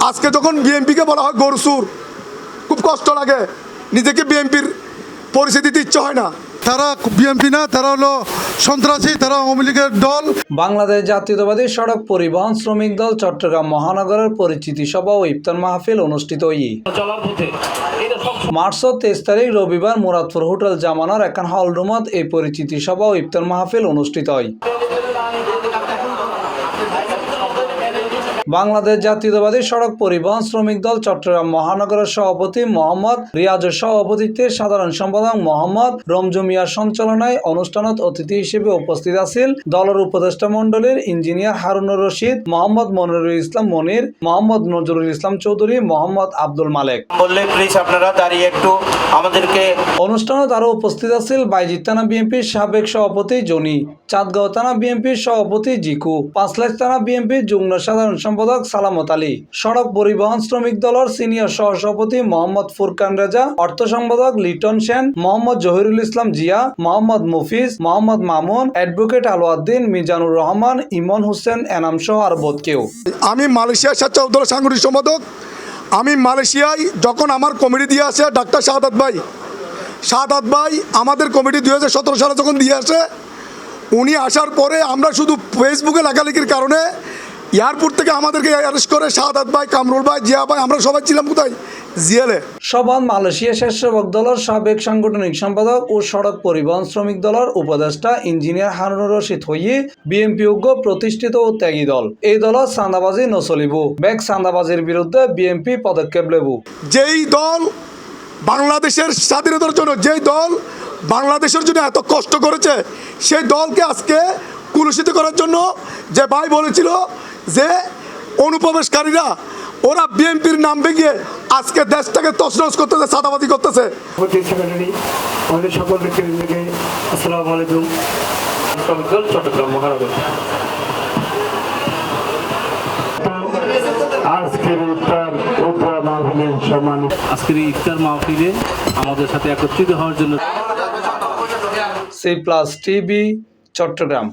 আজকে যখন বিএনপিকে বলা হয় গরুসুর, খুব কষ্ট লাগে, নিজেকে বিএনপির পরিচয় দিতে ইচ্ছে হয় না। তারা বিএনপি না, তারা হলো সন্ত্রাসী, তারা আওয়ামী লীগের দল। বাংলাদেশ জাতীয়তাবাদী সড়ক পরিবহন শ্রমিক দল চট্টগ্রাম মহানগরের পরিচিতি সভা ও ইফতার মাহফিল অনুষ্ঠিত মার্চ 23 তারিখ রবিবার মুরাদপুর হোটেল জামানার একান হল রুমত এই পরিচিতি সভা ও ইফতার মাহফিল অনুষ্ঠিত হয়। বাংলাদেশ জাতীয়তাবাদী সড়ক পরিবহন শ্রমিক দল চট্টগ্রাম মহানগরের সভাপতি মোহাম্মদ রিয়াজের সভাপতিত্বে সাধারণ সম্পাদক মোহাম্মদ রমজু মিয়ার সঞ্চালনায় অনুষ্ঠানত অতিথি হিসেবে উপস্থিত আছেন দলের উপদেষ্টা মণ্ডলীর ইঞ্জিনিয়ার হারুনুর রশিদ, মোহাম্মদ মনিরুল ইসলাম মনির, মোহাম্মদ নজরুল ইসলাম চৌধুরী, মোহাম্মদ আব্দুল মালেক। বললে প্লিজ আপনারা দাঁড়িয়ে একটু আমাদেরকে। অনুষ্ঠানত আরো উপস্থিত আছেন বাইজিৎ থানা বিএনপির সাবেক সভাপতি জনি, চাঁদগাঁও থানা বিএনপির সভাপতি জিকু, পাঁচলাইশ থানা বিএনপির যুগ্ম সাধারণ সম্পাদক সালামত আলী, সড়ক পরিবহন শ্রমিক দলের সিনিয়র সহসভাপতি মোহাম্মদ ফুরকান রেজা, অর্থ সম্পাদক লিটন সেন, মোহাম্মদ জহিরুল ইসলাম জিয়া, মোহাম্মদ মুফিজ, মোহাম্মদ মামুন, অ্যাডভোকেট আলওয়াদ্দিন, মিজানুর রহমান, ইমন হোসেন এনাম সহ আর বোধ কেউ। আমি মালয়েশিয়ার স্বেচ্ছাসেবক দলের সাংগঠনিক সম্পাদক। আমি মালয়েশিয়ায় যখন আমার কমিটি দিয়ে আসে ডাক্তার শাহাদাত ভাই আমাদের কমিটি 2017 সালে যখন দিয়ে আসে, উনি আসার পরে আমরা শুধু ফেসবুকে লেখালেখির কারণে এয়ারপোর্ট থেকে আমাদেরকে অ্যারেস্ট করে শাহাদাত ভাই, কামরুল ভাই, জিয়া ভাই, আমরা সবাই ছিলাম কোথায়? জিয়ালে। সভায় মালয়েশিয়া স্বেচ্ছাসেবক দলের সাবেক সাংগঠনিক সম্পাদক ও সড়ক পরিবহন শ্রমিক দলের উপদেষ্টা ইঞ্জিনিয়ার হারুনুর রশিদ হইয়ে বিএনপি যোগ্য প্রতিষ্ঠিত ও ত্যাগী দল। এই দলের চাঁদাবাজি নচলিব, ব্যাগ চাঁদাবাজির বিরুদ্ধে বিএনপি পদক্ষেপ নেব। যেই দল বাংলাদেশের স্বাধীনতার জন্য, যেই দল বাংলাদেশের জন্য এত কষ্ট করেছে, সেই দলকে আজকে কুলুষিত করার জন্য যে ভাই বলেছিল যে অনুপ্রবেশকারীরা ওরা বিএনপির নাম ভেঙে আজকে দেশটাকে তছনছ করতেছে, চাঁদাবাজি করতেছে। আমাদের সকল ব্যক্তিবৃন্দকে আসসালামু আলাইকুম। চট্টগ্রাম মহানগর আজকের ইফতার মাহফিলে আমাদের সাথে একত্রিত হওয়ার জন্য C+ TV চট্টগ্রাম।